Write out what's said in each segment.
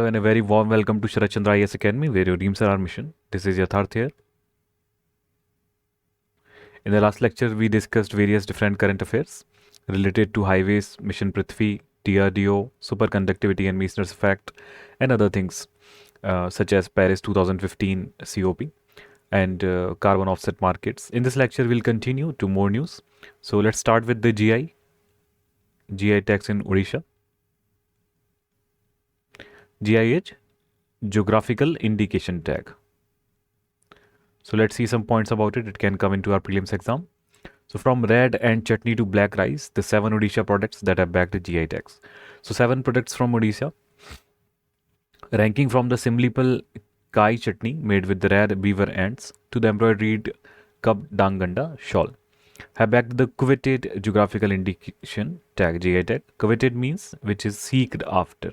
Hello and a very warm welcome to Sarat Chandra IAS Academy, where your dreams are our mission. This is Yatharth here. In the last lecture, we discussed various different current affairs related to highways, Mission Prithvi, DRDO, superconductivity and Meissner's effect, and other things such as Paris 2015 COP and carbon offset markets. In this lecture, we'll continue to more news. So let's start with the GI tax in Odisha. GI is Geographical Indication Tag. So let's see some points about it. It can come into our prelims exam. So from red and chutney to black rice, the 7 Odisha products that have bagged the GI tags. So 7 products from Odisha, ranking from the simple kai chutney made with the rare beaver ants to the embroidered cup danganda shawl, have bagged the coveted geographical indication tag, GI tag. Coveted means which is seeked after.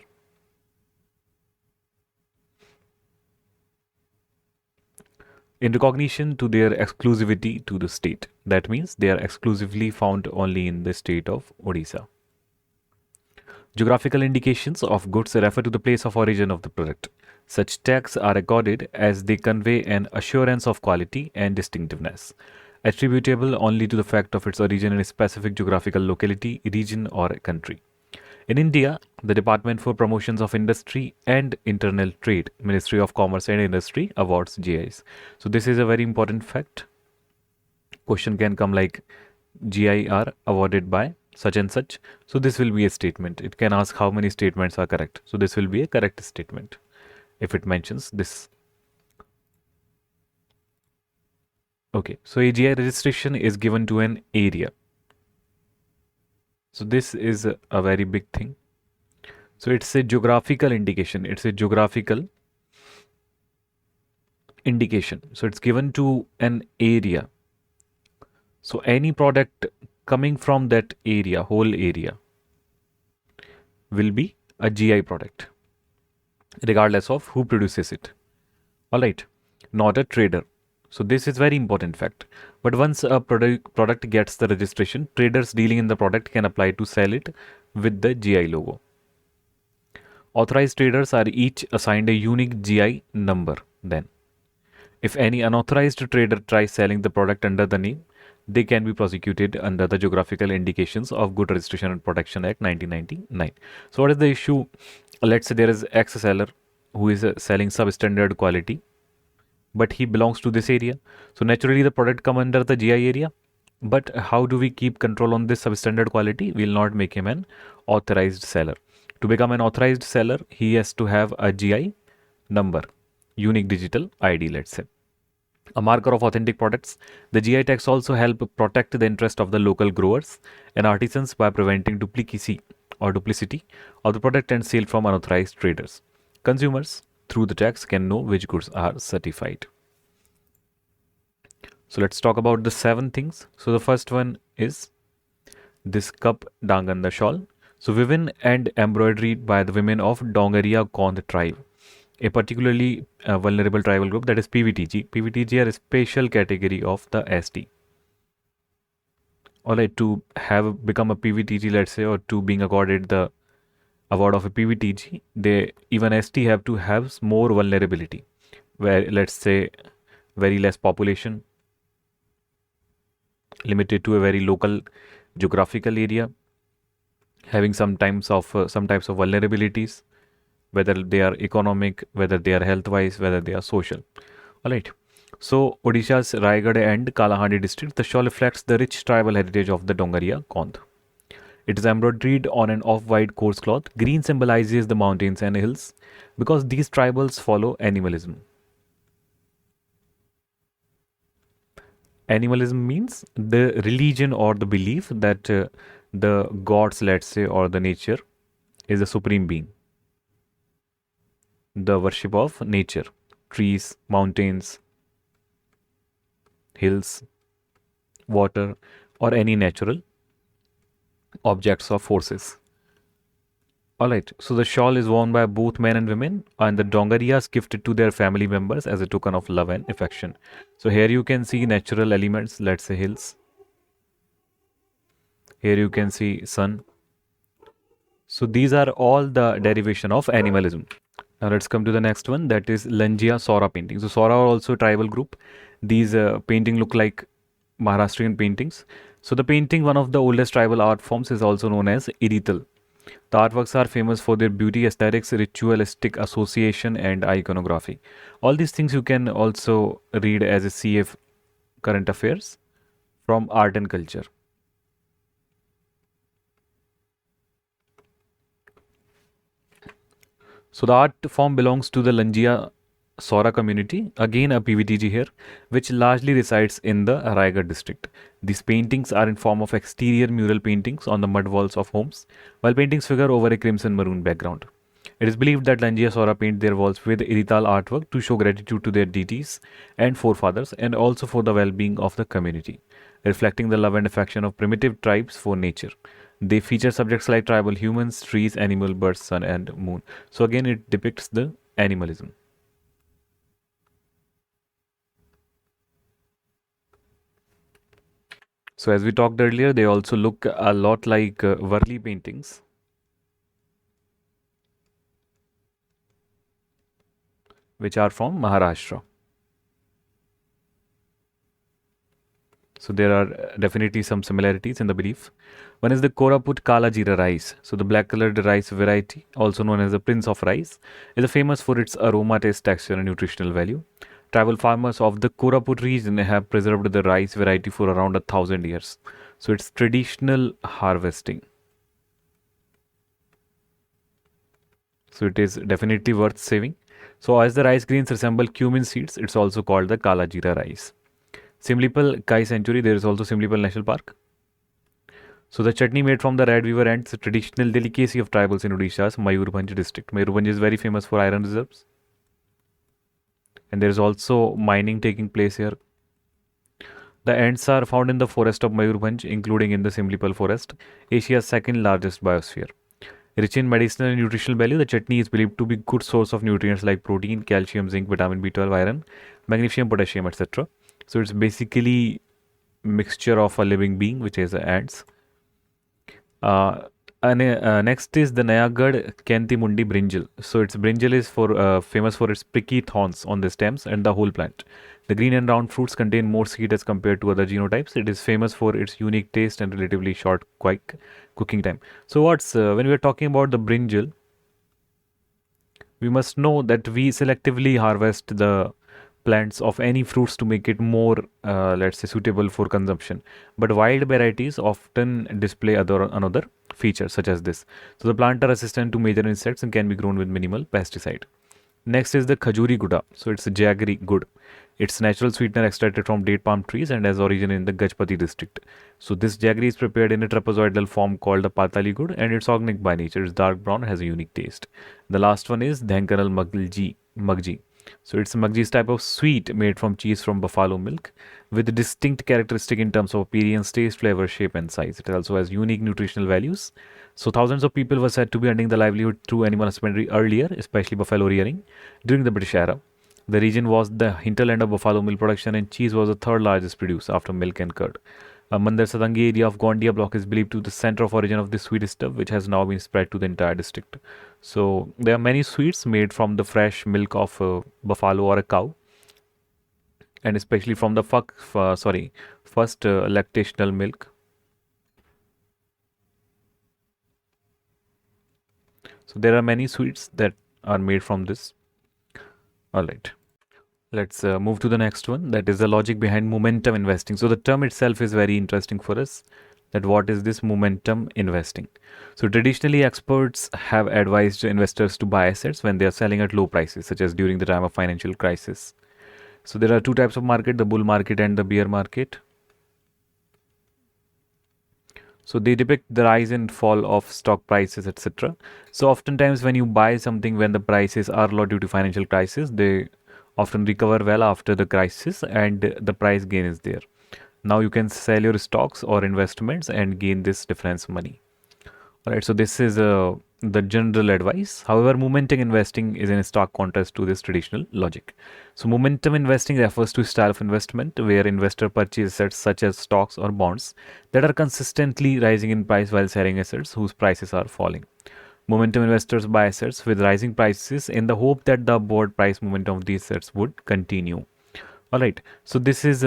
In recognition to their exclusivity to the state. That means they are exclusively found only in the state of Odisha. Geographical indications of goods refer to the place of origin of the product. Such tags are recorded as they convey an assurance of quality and distinctiveness, attributable only to the fact of its origin in a specific geographical locality, region or country. In India, the Department for Promotions of Industry and Internal Trade, Ministry of Commerce and Industry awards GIs. So this is a very important fact. Question can come like GI are awarded by such and such. So this will be a statement. It can ask how many statements are correct. So this will be a correct statement if it mentions this. Okay, so a GI registration is given to an area. So this is a very big thing. So it's a geographical indication. It's a geographical indication. So it's given to an area. So any product coming from that area, whole area, will be a GI product, regardless of who produces it. Alright, not a trader. So this is very important fact. But once a product gets the registration, traders dealing in the product can apply to sell it with the GI logo. Authorized traders are each assigned a unique GI number then. If any unauthorized trader tries selling the product under the name, they can be prosecuted under the Geographical Indications of Good Registration and Protection Act 1999. So what is the issue? Let's say there is X seller who is selling substandard quality, but he belongs to this area. So naturally the product come under the GI area. But how do we keep control on this substandard quality? We will not make him an authorized seller. To become an authorized seller, he has to have a GI number, unique digital ID, let's say. A marker of authentic products. The GI tags also help protect the interest of the local growers and artisans by preventing duplicity of the product and sale from unauthorized traders. Consumers, through the tags, can know which goods are certified. So let's talk about the 7 things. So the first one is this cup danganda shawl. So woven and embroidered by the women of Dongaria Kond tribe, a particularly vulnerable tribal group, that is PVTG. PVTG are a special category of the ST. Alright, to have become a PVTG, let's say, or to being accorded the award of a PVTG, they even ST have to have more vulnerability, where let's say very less population, limited to a very local geographical area, having some types of vulnerabilities, whether they are economic, whether they are health wise, whether they are social. Alright, so Odisha's Raigad and Kalahandi district, the shawl reflects the rich tribal heritage of the Dongaria Kond. It is embroidered on an off-white coarse cloth. Green symbolizes the mountains and hills because these tribals follow animalism. Animalism means the religion or the belief that the gods, let's say, or the nature is a supreme being. The worship of nature, trees, mountains, hills, water, or any natural objects or forces. Alright, so the shawl is worn by both men and women, and the Dongarias gifted to their family members as a token of love and affection. So here you can see natural elements, let's say hills. Here you can see sun. So these are all the derivation of animalism. Now let's come to the next one, that is Langia Sora painting. So Sora are also a tribal group. These painting look like Maharashtrian paintings. So the painting, one of the oldest tribal art forms, is also known as Irital. The artworks are famous for their beauty, aesthetics, ritualistic association, and iconography. All these things you can also read as a CF current affairs from art and culture. So the art form belongs to the Langia Sora community, again a PVTG here, which largely resides in the Raigad district. These paintings are in form of exterior mural paintings on the mud walls of homes, while paintings figure over a crimson maroon background. It is believed that Langia Sora paint their walls with Irital artwork to show gratitude to their deities and forefathers, and also for the well-being of the community, reflecting the love and affection of primitive tribes for nature. They feature subjects like tribal humans, trees, animal, birds, sun, and moon. So again, it depicts the animalism. So as we talked earlier, they also look a lot like Varli paintings, which are from Maharashtra. So there are definitely some similarities in the belief. One is the Koraput Kala Jeera rice. So the black colored rice variety, also known as the Prince of Rice, is famous for its aroma, taste, texture, and nutritional value. Tribal farmers of the Koraput region have preserved the rice variety for around 1,000 years. So it's traditional harvesting. So it is definitely worth saving. So as the rice grains resemble cumin seeds, it's also called the Kala Jeera rice. Simlipal Kai Sanctuary, there is also Simlipal National Park. So the chutney made from the red weaver ants, a traditional delicacy of tribals in Odisha's Mayurbhanj district. Mayurbhanj is very famous for iron reserves. And there is also mining taking place here. The ants are found in the forest of Mayurbhanj, including in the Simlipal forest, Asia's second largest biosphere. Rich in medicinal and nutritional value, the chutney is believed to be good source of nutrients like protein, calcium, zinc, vitamin B12, iron, magnesium, potassium, etc. So it's basically mixture of a living being, which is ants. Next is the Nayagad Kentimundi brinjal. So its brinjal is famous for its pricky thorns on the stems and the whole plant. The green and round fruits contain more seed as compared to other genotypes. It is famous for its unique taste and relatively short cooking time. So what's when we are talking about the brinjal, we must know that we selectively harvest the plants of any fruits to make it more, let's say, suitable for consumption. But wild varieties often display another features such as this. So the plant are resistant to major insects and can be grown with minimal pesticide. Next is the Khajuri Guda. So it's a jaggery good. It's natural sweetener extracted from date palm trees and has origin in the Gajpati district. So this jaggery is prepared in a trapezoidal form called the Patali Gud, and it's organic by nature. It's dark brown and has a unique taste. The last one is Dhenkanal Magji. So it's a Magji's type of sweet made from cheese from buffalo milk with distinct characteristic in terms of appearance, taste, flavor, shape and size. It also has unique nutritional values. So thousands of people were said to be earning the livelihood through animal husbandry earlier, especially buffalo rearing, during the British era. The region was the hinterland of buffalo milk production, and cheese was the third largest producer after milk and curd. Mandar Sadangi area of Gondia block is believed to be the center of origin of this sweet stuff, which has now been spread to the entire district. So there are many sweets made from the fresh milk of a buffalo or a cow, and especially from the first lactational milk. So there are many sweets that are made from this. All right. Let's move to the next one. That is the logic behind momentum investing. So the term itself is very interesting for us. That what is this momentum investing? So traditionally, experts have advised investors to buy assets when they are selling at low prices, such as during the time of financial crisis. So there are two types of market: the bull market and the bear market. So they depict the rise and fall of stock prices, etc. So oftentimes when you buy something when the prices are low due to financial crisis, they often recover well after the crisis and the price gain is there. Now you can sell your stocks or investments and gain this difference money. Alright, so this is the general advice. However, momentum investing is in stark contrast to this traditional logic. So momentum investing refers to a style of investment where investor purchase assets such as stocks or bonds that are consistently rising in price while selling assets whose prices are falling. Momentum investors buy assets with rising prices in the hope that the upward price momentum of these assets would continue. All right. So this is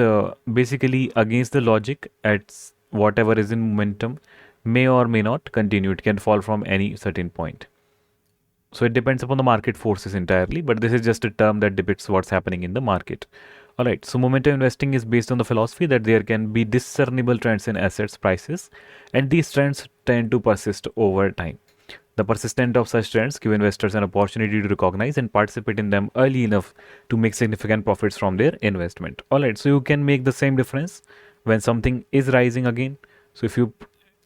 basically against the logic at whatever is in momentum may or may not continue. It can fall from any certain point. So it depends upon the market forces entirely, but this is just a term that depicts what's happening in the market. All right. So momentum investing is based on the philosophy that there can be discernible trends in assets prices, and these trends tend to persist over time. The persistence of such trends give investors an opportunity to recognize and participate in them early enough to make significant profits from their investment. Alright, so you can make the same difference when something is rising again. So if you,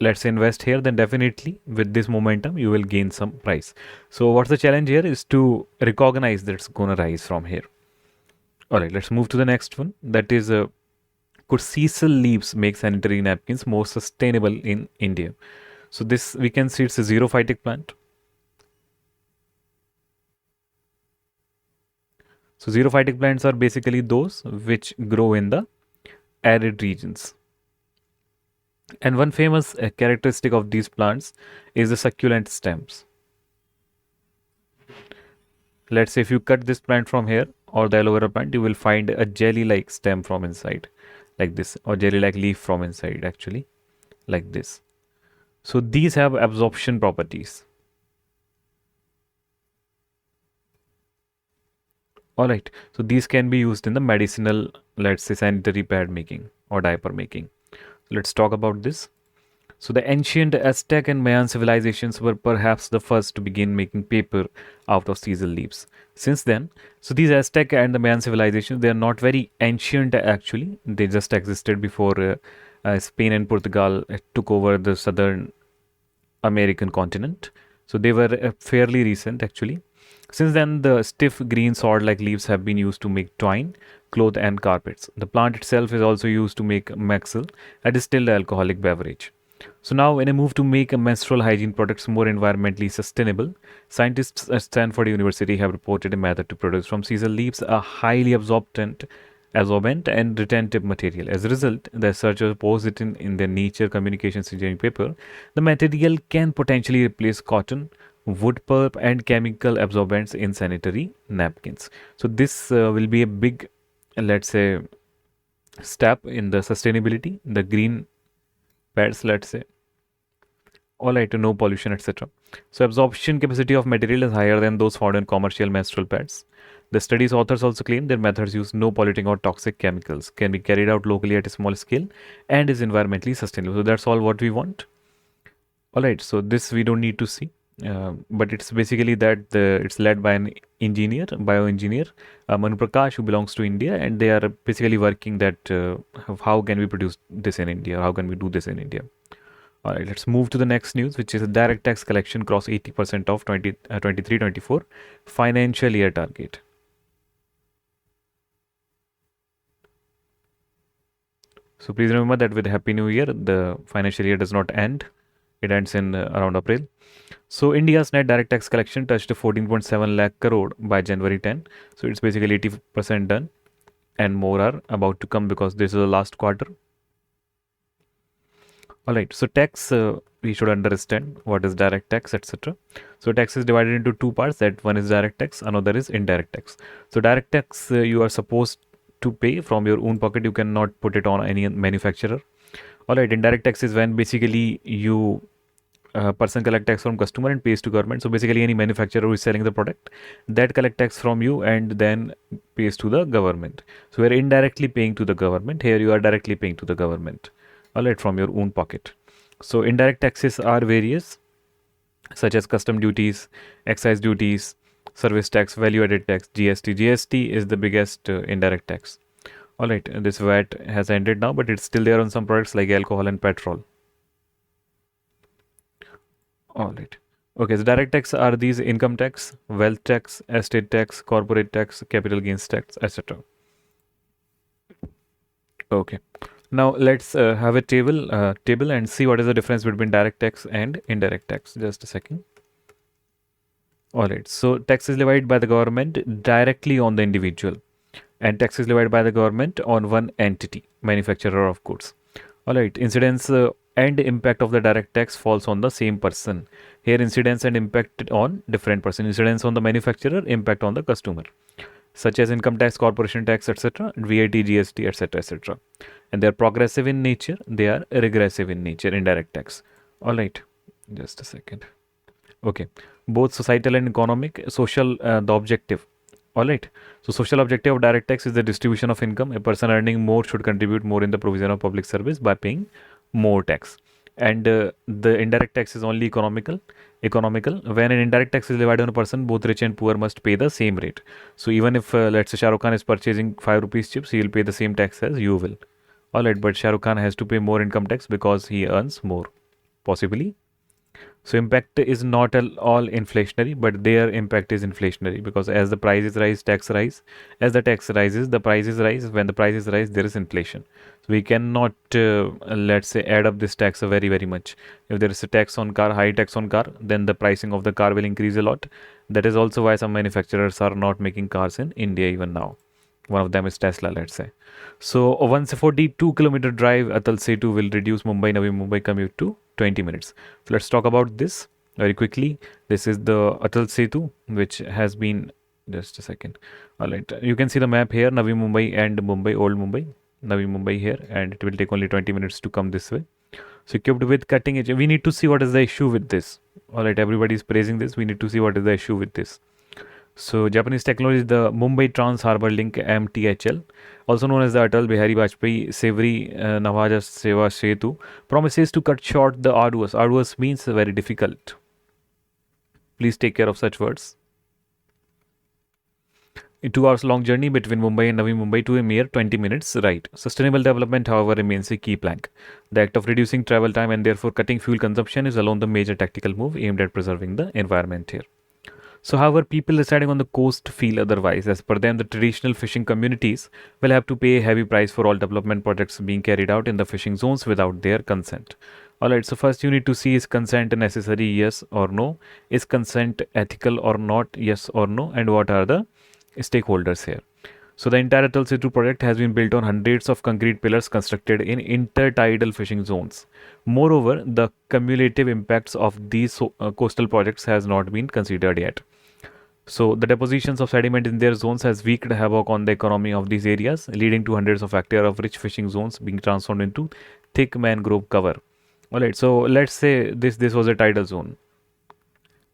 let's say, invest here, then definitely with this momentum you will gain some price. So what's the challenge here is to recognize that it's gonna rise from here. Alright, let's move to the next one. That is, could sisal leaves make sanitary napkins more sustainable in India? So this, we can see it's a xerophytic plant. So xerophytic plants are basically those which grow in the arid regions. And one famous characteristic of these plants is the succulent stems. Let's say if you cut this plant from here or the aloe vera plant, you will find a jelly-like stem from inside, like this, or jelly-like leaf from inside, actually, like this. So these have absorption properties. Alright, so these can be used in the medicinal, let's say, sanitary pad making or diaper making. Let's talk about this. So the ancient Aztec and Mayan civilizations were perhaps the first to begin making paper out of sisal leaves. Since then, so these Aztec and the Mayan civilizations, they are not very ancient actually. They just existed before Spain and Portugal took over the southern American continent. So they were fairly recent actually. Since then, the stiff green sword-like leaves have been used to make twine, cloth, and carpets. The plant itself is also used to make mexil, a distilled alcoholic beverage. So now, when I move to make menstrual hygiene products more environmentally sustainable, scientists at Stanford University have reported a method to produce from sisal leaves a highly absorbent and retentive material. As a result, the researchers posed it in their Nature Communications Engineering paper. The material can potentially replace cotton, wood pulp, and chemical absorbents in sanitary napkins. So this will be a big, let's say, step in the sustainability, the green pads, let's say. All right, to no pollution, etc. So absorption capacity of material is higher than those found in commercial menstrual pads. The study's authors also claim their methods use no polluting or toxic chemicals, can be carried out locally at a small scale, and is environmentally sustainable. So that's all what we want. All right, so this we don't need to see. But it's basically that it's led by an engineer, bioengineer, Manu Prakash, who belongs to India, and they are basically working that how can we produce this in India, how can we do this in India. All right, let's move to the next news, which is a direct tax collection cross 80% of 23-24 financial year target. So please remember that with Happy New Year, the financial year does not end. It ends in around April. So India's net direct tax collection touched 14.7 lakh crore by January 10. So it's basically 80% done, and more are about to come because this is the last quarter. All right, so tax, we should understand what is direct tax, etc. So tax is divided into two parts. That one is direct tax, another is indirect tax. So direct tax you are supposed to pay from your own pocket. You cannot put it on any manufacturer. All right, indirect tax is when basically you person collect tax from customer and pays to government. So basically any manufacturer who is selling the product, that collect tax from you and then pays to the government. So we are indirectly paying to the government. Here you are directly paying to the government. All right, from your own pocket. So indirect taxes are various, such as custom duties, excise duties, service tax, value added tax, GST. GST is the biggest indirect tax. All right, this VAT has ended now, but it's still there on some products like alcohol and petrol. All right. Okay, so direct tax are these: income tax, wealth tax, estate tax, corporate tax, capital gains tax, etc. Okay. Now let's have a table and see what is the difference between direct tax and indirect tax. Just a second. All right. So tax is levied by the government directly on the individual, and tax is levied by the government on one entity, manufacturer of goods. All right. Incidence and impact of the direct tax falls on the same person. Here incidence and impact on different person. Incidence on the manufacturer, impact on the customer, such as income tax, corporation tax, etc., VAT, GST, etc., etc. And they are progressive in nature, they are regressive in nature, indirect tax. All right, just a second. Okay, both societal and economic, social, the objective. All right. So social objective of direct tax is the distribution of income. A person earning more should contribute more in the provision of public service by paying more tax. And the indirect tax is only economical. Economical. When an indirect tax is levied on a person, both rich and poor must pay the same rate. So even if let's say Shah Rukh Khan is purchasing 5 rupees chips, he will pay the same tax as you will. All right, but Shah Rukh Khan has to pay more income tax because he earns more, possibly. So impact is not all inflationary, but their impact is inflationary because as the prices rise, tax rise. As the tax rises, the prices rise. When the prices rise, there is inflation. So we cannot, let's say, add up this tax very, very much. If there is a tax on car, high tax on car, then the pricing of the car will increase a lot. That is also why some manufacturers are not making cars in India even now. One of them is Tesla, let's say. So a 142-kilometer drive Atal Setu will reduce Mumbai Navi Mumbai commute to 20 minutes. So let's talk about this very quickly. This is the Atal Setu, which has been, just a second. All right, you can see the map here, Navi Mumbai and Mumbai, Old Mumbai, Navi Mumbai here, and it will take only 20 minutes to come this way. So equipped with cutting edge, we need to see what is the issue with this. All right, everybody is praising this. We need to see what is the issue with this. So Japanese technology is the Mumbai Trans Harbour Link MTHL, also known as the Atal Bihari Vajpayee Savory Navaja Seva Setu, promises to cut short the arduous. Arduous means very difficult. Please take care of such words. A 2 hours long journey between Mumbai and Navi Mumbai to a mere 20 minutes ride. Sustainable development, however, remains a key plank. The act of reducing travel time and therefore cutting fuel consumption is alone the major tactical move aimed at preserving the environment here. So, however, people residing on the coast feel otherwise. As per them, the traditional fishing communities will have to pay a heavy price for all development projects being carried out in the fishing zones without their consent. Alright, so first you need to see is consent necessary, yes or no? Is consent ethical or not, yes or no? And what are the stakeholders here? So the entire Atal Setu project has been built on hundreds of concrete pillars constructed in intertidal fishing zones. Moreover, the cumulative impacts of these coastal projects has not been considered yet. So the depositions of sediment in their zones has wreaked havoc on the economy of these areas, leading to hundreds of hectares of rich fishing zones being transformed into thick mangrove cover. Alright, so let's say this was a tidal zone.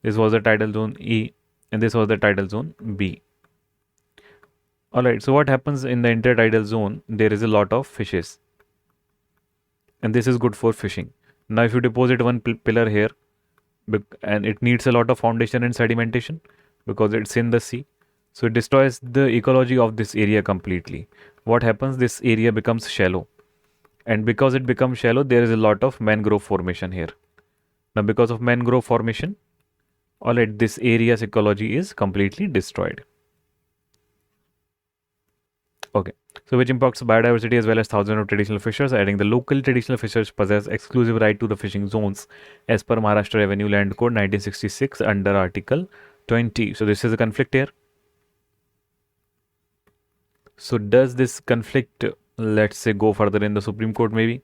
This was a tidal zone E, and this was the tidal zone B. Alright, so what happens in the intertidal zone? There is a lot of fishes, and this is good for fishing. Now, if you deposit one pillar here, and it needs a lot of foundation and sedimentation, because it's in the sea, so it destroys the ecology of this area completely. What happens? This area becomes shallow, and because it becomes shallow, there is a lot of mangrove formation here. Now because of mangrove formation, alright, this area's ecology is completely destroyed. Okay, so which impacts biodiversity as well as thousands of traditional fishers, adding the local traditional fishers possess exclusive right to the fishing zones as per Maharashtra Revenue Land Code 1966 under Article 20. So this is a conflict here. So does this conflict, let's say, go further in the Supreme Court maybe?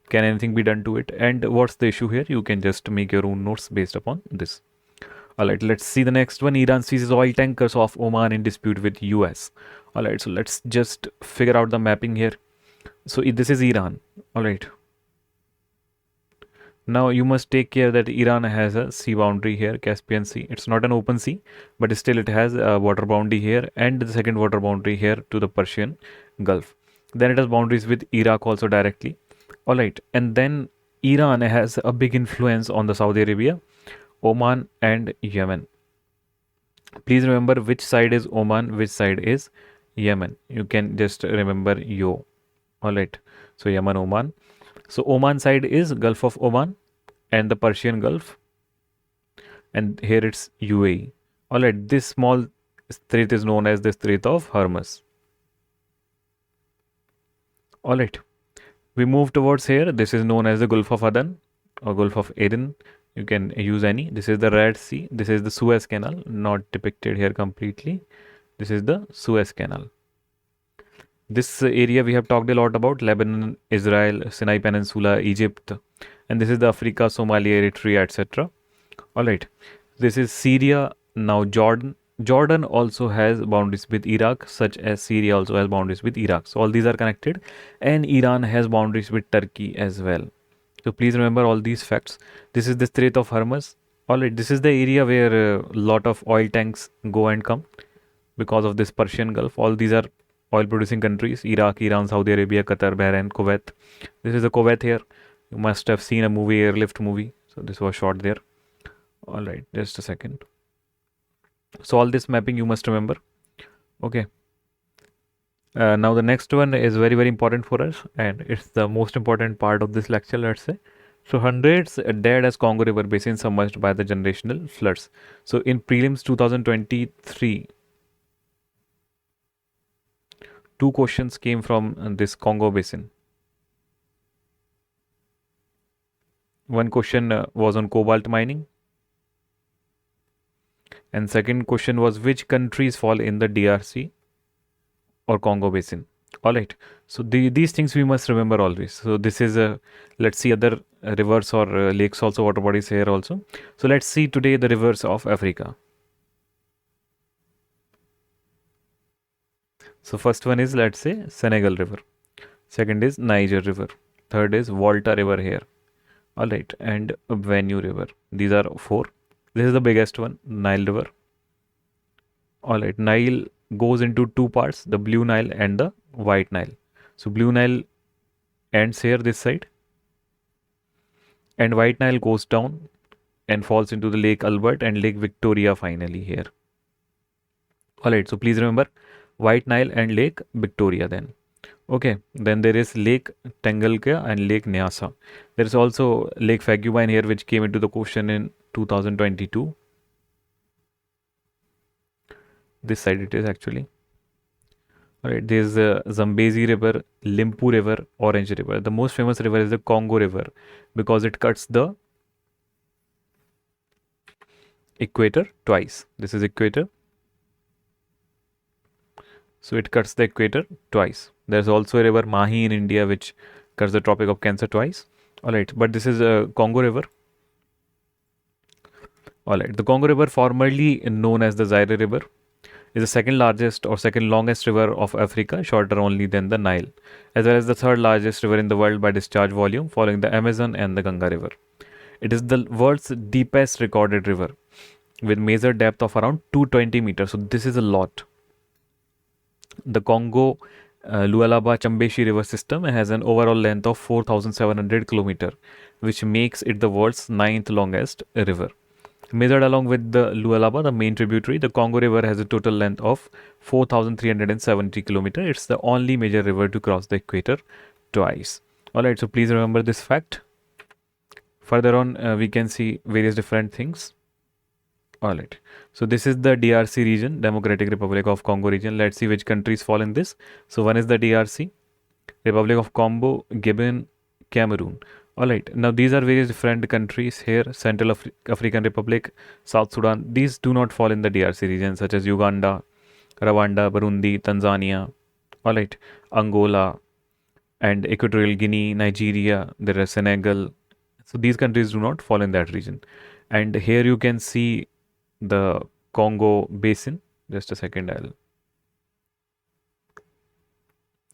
Can anything be done to it? And what's the issue here? You can just make your own notes based upon this. Alright, let's see the next one. Iran seizes oil tankers off Oman in dispute with US. Alright, so let's just figure out the mapping here. So this is Iran. Alright. Now you must take care that Iran has a sea boundary here, Caspian Sea. It's not an open sea, but still it has a water boundary here and the second water boundary here to the Persian Gulf. Then it has boundaries with Iraq also directly. Alright, and then Iran has a big influence on the Saudi Arabia, Oman and Yemen. Please remember which side is Oman, which side is Yemen. You can just remember yo. Alright, so Yemen, Oman. So Oman side is Gulf of Oman and the Persian Gulf, and here it's UAE. Alright, this small strait is known as the Strait of Hormuz. Alright, we move towards here. This is known as the Gulf of Aden or Gulf of Aden. You can use any. This is the Red Sea. This is the Suez Canal, not depicted here completely. This is the Suez Canal. This area we have talked a lot about: Lebanon, Israel, Sinai Peninsula, Egypt, and this is the Africa, Somalia, Eritrea, etc. All right, this is Syria. Now Jordan. Jordan also has boundaries with Iraq, such as Syria also has boundaries with Iraq. So all these are connected, and Iran has boundaries with Turkey as well. So please remember all these facts. This is the Strait of Hormuz. All right, this is the area where a lot of oil tanks go and come because of this Persian Gulf. All these are oil producing countries: Iraq, Iran, Saudi Arabia, Qatar, Bahrain, Kuwait. This is the Kuwait here. You must have seen a movie, Airlift movie. So this was shot there. All right, just a second. So all this mapping you must remember. Okay. Now the next one is very, very important for us, and it's the most important part of this lecture, let's say. So hundreds dead as Congo River basin submerged by the generational floods. So in prelims 2023, two questions came from this Congo basin. One question was on cobalt mining, and second question was which countries fall in the DRC or Congo basin. All right, so these things we must remember always. So this is a, let's see other rivers or lakes also, water bodies here also. So let's see today the rivers of Africa. So first one is, let's say, Senegal River. Second is Niger River. Third is Volta River here. All right, and Benue River. These are four. This is the biggest one, Nile River. All right, Nile goes into two parts, the Blue Nile and the White Nile. So Blue Nile ends here this side, and White Nile goes down and falls into the Lake Albert and Lake Victoria finally here. All right, so please remember White Nile and Lake Victoria then. Okay, then there is Lake Tanganyika and Lake Nyasa. There is also Lake Faguba here, which came into the question in 2022. This side it is actually. Alright, there is Zambezi River, Limpu River, Orange River. The most famous river is the Congo River because it cuts the equator twice. This is equator. So it cuts the equator twice. There's also a river Mahi in India which cuts the Tropic of Cancer twice. Alright, but this is a Congo River. Alright, the Congo River, formerly known as the Zaire River, is the second largest or second longest river of Africa, shorter only than the Nile, as well as the third largest river in the world by discharge volume, following the Amazon and the Ganga River. It is the world's deepest recorded river with measured depth of around 220 meters. So this is a lot. The Congo Lualaba Chambeshi river system has an overall length of 4,700 km, which makes it the world's 9th longest river. Measured along with the Lualaba, the main tributary, the Congo River has a total length of 4,370 km. It's the only major river to cross the equator twice. Alright, so please remember this fact. Further on, we can see various different things. Alright, so this is the DRC region, Democratic Republic of Congo region. Let's see which countries fall in this. So one is the DRC, Republic of Congo, Gabon, Cameroon. Alright, now these are various different countries here: Central African Republic, South Sudan. These do not fall in the DRC region, such as Uganda, Rwanda, Burundi, Tanzania. Alright, Angola and Equatorial Guinea, Nigeria, there is Senegal. So these countries do not fall in that region. And here you can see the Congo basin. Just a second,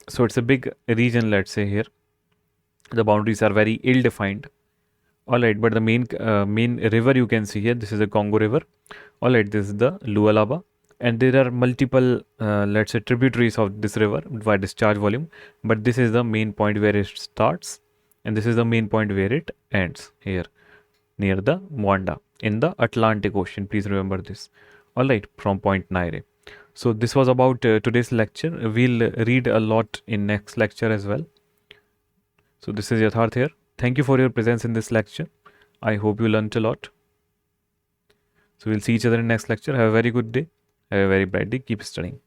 so it's a big region, let's say here. The boundaries are very ill-defined. Alright, but the main river you can see here, this is the Congo River. Alright, this is the Lualaba. And there are multiple, let's say, tributaries of this river by discharge volume. But this is the main point where it starts. And this is the main point where it ends here, near the Mwanda, in the Atlantic Ocean. Please remember this. Alright, from Point Naire. So this was about today's lecture. We'll read a lot in next lecture as well. So this is Yatharth here. Thank you for your presence in this lecture. I hope you learnt a lot. So we'll see each other in next lecture. Have a very good day. Have a very bright day. Keep studying.